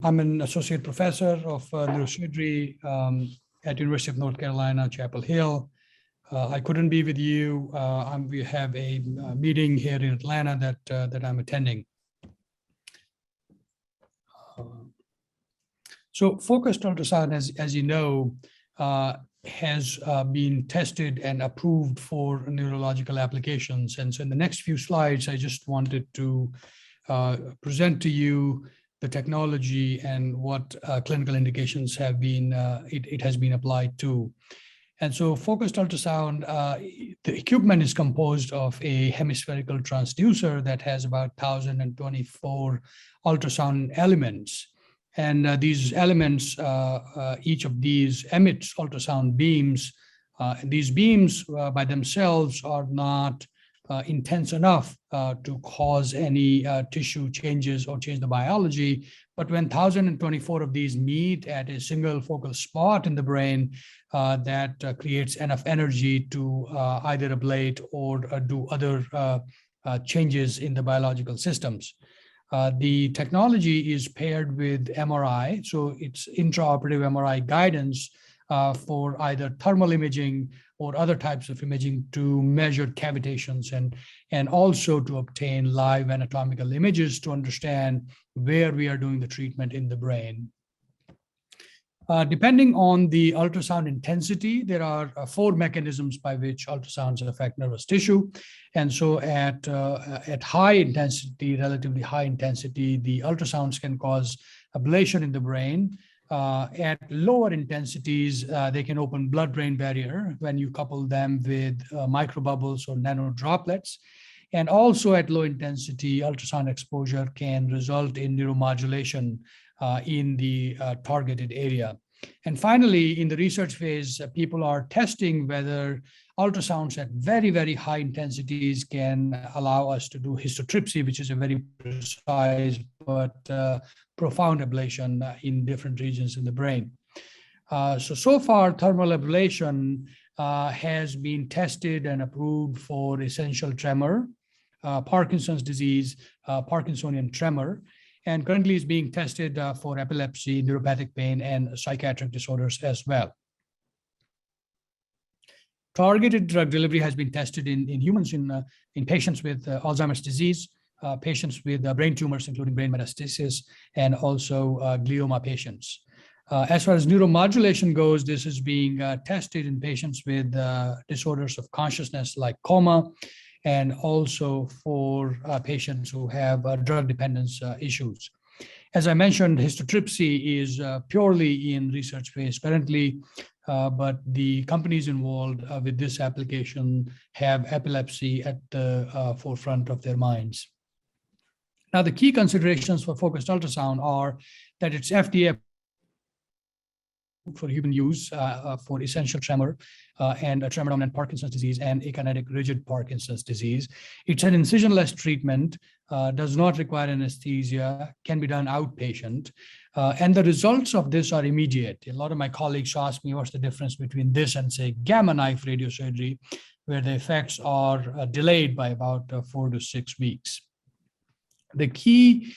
I'm an associate professor of neurosurgery at University of North Carolina, Chapel Hill. I couldn't be with you. We have a meeting here in Atlanta that I'm attending. So focused ultrasound, as you know, has been tested and approved for neurological applications. And so in the next few slides, I just wanted to present to you the technology and what clinical indications have been, it has been applied to. And so focused ultrasound, the equipment is composed of a hemispherical transducer that has about 1,024 ultrasound elements. And these elements, each of these emits ultrasound beams. These beams by themselves are not intense enough to cause any tissue changes or change the biology. But when 1,024 of these meet at a single focal spot in the brain, that creates enough energy to either ablate or do other changes in the biological systems. The technology is paired with MRI, so it's intraoperative MRI guidance for either thermal imaging or other types of imaging to measure cavitations and also to obtain live anatomical images to understand where we are doing the treatment in the brain. Depending on the ultrasound intensity, there are 4 mechanisms by which ultrasounds affect nervous tissue. And so at high intensity, relatively high intensity, the ultrasounds can cause ablation in the brain. At lower intensities, they can open blood-brain barrier when you couple them with microbubbles or nano droplets. And also at low intensity, ultrasound exposure can result in neuromodulation in the targeted area. And finally, in the research phase, people are testing whether ultrasounds at very, very high intensities can allow us to do histotripsy, which is a very precise but profound ablation in different regions in the brain. So far, thermal ablation has been tested and approved for essential tremor, Parkinson's disease, Parkinsonian tremor, and currently is being tested for epilepsy, neuropathic pain, and psychiatric disorders as well. Targeted drug delivery has been tested in humans, in patients with Alzheimer's disease, patients with brain tumors, including brain metastasis, and also glioma patients. As far as neuromodulation goes, this is being tested in patients with disorders of consciousness like coma, and also for patients who have drug dependence issues. As I mentioned, histotripsy is purely in research phase currently, but the companies involved with this application have epilepsy at the forefront of their minds. Now, the key considerations for focused ultrasound are that it's FDA for human use for essential tremor and a tremor-dominant Parkinson's disease and akinetic rigid Parkinson's disease. It's an incision-less treatment, does not require anesthesia, can be done outpatient, and the results of this are immediate. A lot of my colleagues ask me what's the difference between this and, say, gamma knife radiosurgery, where the effects are delayed by about 4 to 6 weeks. The key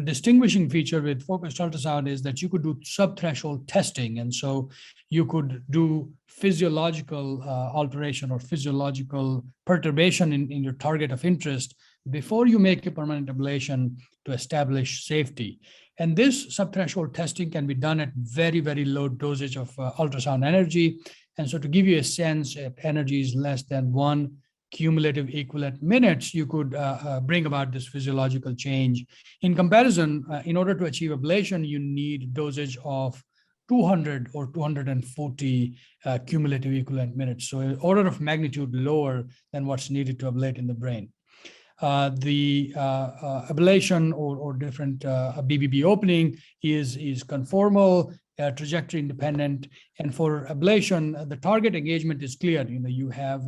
distinguishing feature with focused ultrasound is that you could do subthreshold testing. And so you could do physiological alteration or physiological perturbation in your target of interest before you make a permanent ablation to establish safety. And this subthreshold testing can be done at very, very low dosage of ultrasound energy. And so to give you a sense, if energy is less than 1 cumulative equivalent minutes, you could bring about this physiological change. In comparison, in order to achieve ablation, you need dosage of 200 or 240 cumulative equivalent minutes. So an order of magnitude lower than what's needed to ablate in the brain. The ablation or different BBB opening is conformal, trajectory independent, and for ablation, the target engagement is clear. You have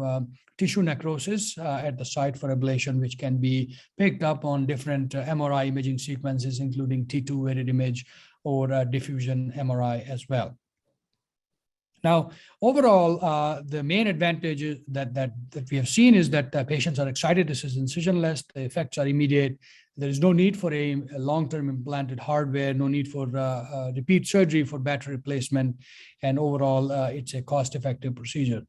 tissue necrosis at the site for ablation, which can be picked up on different MRI imaging sequences, including T2 weighted image or diffusion MRI as well. Now, overall, the main advantage that we have seen is that patients are excited. This is incisionless. The effects are immediate. There is no need for a long-term implanted hardware, no need for repeat surgery for battery replacement, and overall, it's a cost-effective procedure.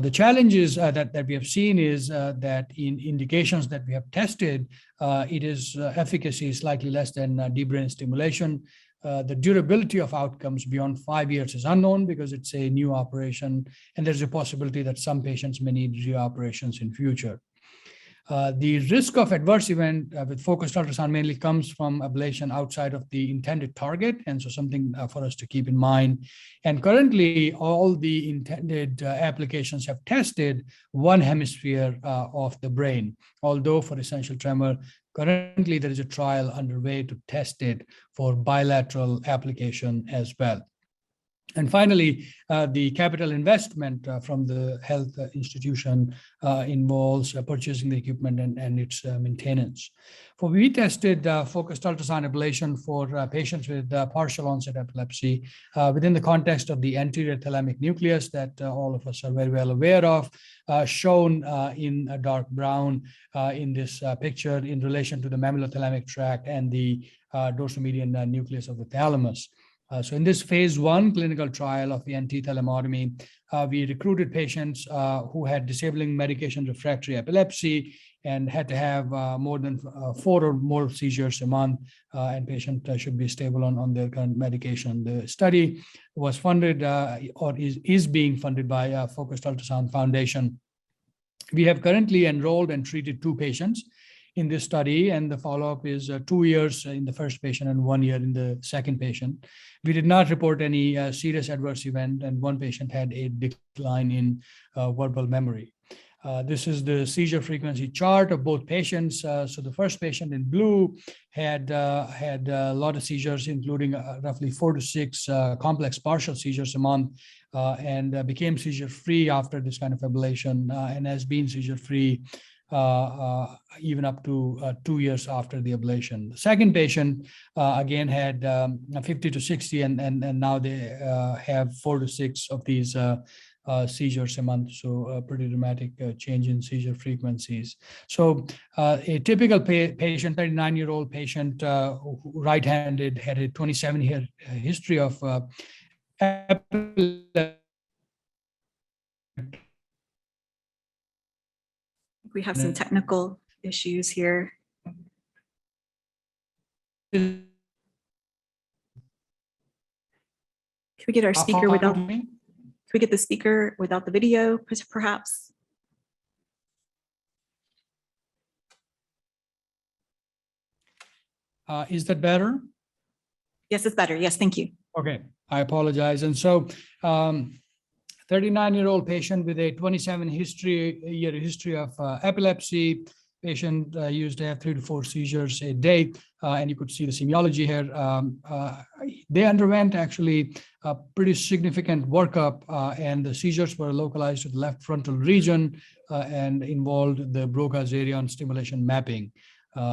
The challenges that we have seen is that in indications that we have tested, it is efficacy is slightly less than deep brain stimulation. The durability of outcomes beyond 5 years is unknown because it's a new operation, and there's a possibility that some patients may need reoperations in future. The risk of adverse event with focused ultrasound mainly comes from ablation outside of the intended target, and so something for us to keep in mind. And currently, all the intended applications have tested one hemisphere of the brain, although for essential tremor, currently there is a trial underway to test it for bilateral application as well. And finally, the capital investment from the health institution involves purchasing the equipment and its maintenance. We tested focused ultrasound ablation for patients with partial onset epilepsy within the context of the anterior thalamic nucleus that all of us are very well aware of, shown in a dark brown in this picture in relation to the mammillothalamic tract and the dorsomedian nucleus of the thalamus. So in this phase 1 clinical trial of the NT thalamotomy, we recruited patients who had disabling medication refractory epilepsy and had to have more than 4 or more seizures a month, and patient should be stable on their current medication. The study was funded or is being funded by Focused Ultrasound Foundation. We have currently enrolled and treated 2 patients in this study, and the follow-up is 2 years in the first patient and 1 year in the second patient. We did not report any serious adverse event, and 1 patient had a decline in verbal memory. This is the seizure frequency chart of both patients. So the first patient in blue had a lot of seizures, including roughly 4 to 6 complex partial seizures a month, and became seizure-free after this kind of ablation, and has been seizure-free even up to 2 years after the ablation. The second patient, again, had 50 to 60, and now they have 4 to 6 of these seizures a month, so a pretty dramatic change in seizure frequencies. So a typical patient, 39-year-old patient, right-handed, had a 27-year history of epilepsy. We have some technical issues here. Can we get our speaker without? Can we get the speaker without the video, perhaps? Is that better? Yes, it's better. Yes, thank you. Okay, I apologize. And so 39-year-old patient with a 27-year history of epilepsy. Patient used to have 3 to 4 seizures a day, and you could see the semiology here. They underwent actually a pretty significant workup, and the seizures were localized to the left frontal region and involved the Broca's area on stimulation mapping.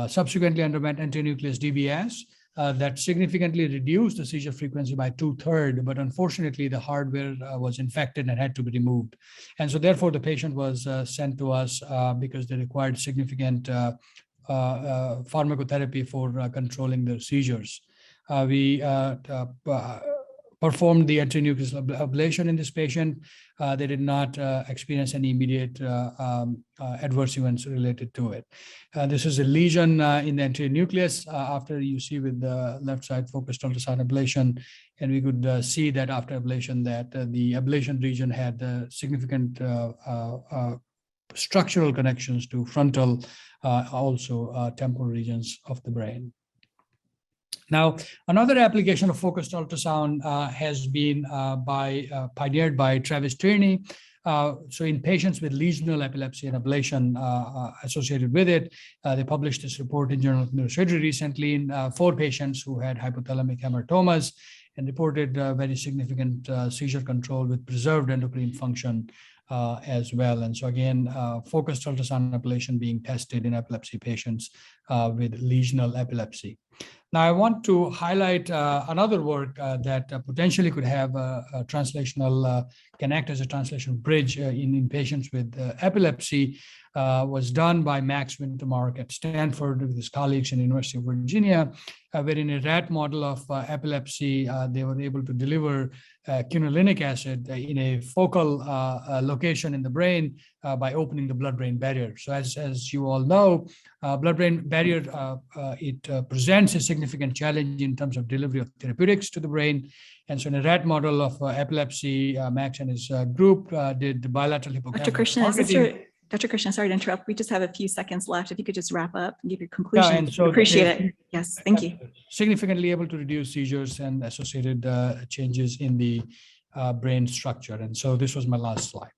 Subsequently underwent antenucleus DBS. That significantly reduced the seizure frequency by 2/3, but unfortunately the hardware was infected and had to be removed. And so therefore the patient was sent to us because they required significant pharmacotherapy for controlling their seizures. We performed the antenucleus ablation in this patient. They did not experience any immediate adverse events related to it. This is a lesion in the anterior nucleus after you see with the left side focused ultrasound ablation, and we could see that after ablation that the ablation region had significant structural connections to frontal, also temporal regions of the brain. Now, another application of focused ultrasound has been pioneered by Travis Tierney. So in patients with lesional epilepsy and ablation associated with it, they published this report in Journal of Neurosurgery recently in 4 patients who had hypothalamic hamartomas and reported very significant seizure control with preserved endocrine function as well. And so again, focused ultrasound ablation being tested in epilepsy patients with lesional epilepsy. Now, I want to highlight another work that potentially could have a translational, can act as a translation bridge in patients with epilepsy, was done by Max Wintermark at Stanford with his colleagues in the University of Virginia, where in a rat model of epilepsy, they were able to deliver quinolinic acid in a focal location in the brain by opening the blood-brain barrier. So as you all know, blood-brain barrier, it presents a significant challenge in terms of delivery of therapeutics to the brain. And so in a rat model of epilepsy, Max and his group did bilateral hippocampal Dr. Krishna, sorry to interrupt. We just have a few seconds left. If you could just wrap up and give your conclusion. Yeah, and so appreciate it. Yes, thank you. Significantly able to reduce seizures and associated changes in the brain structure. And so this was my last slide.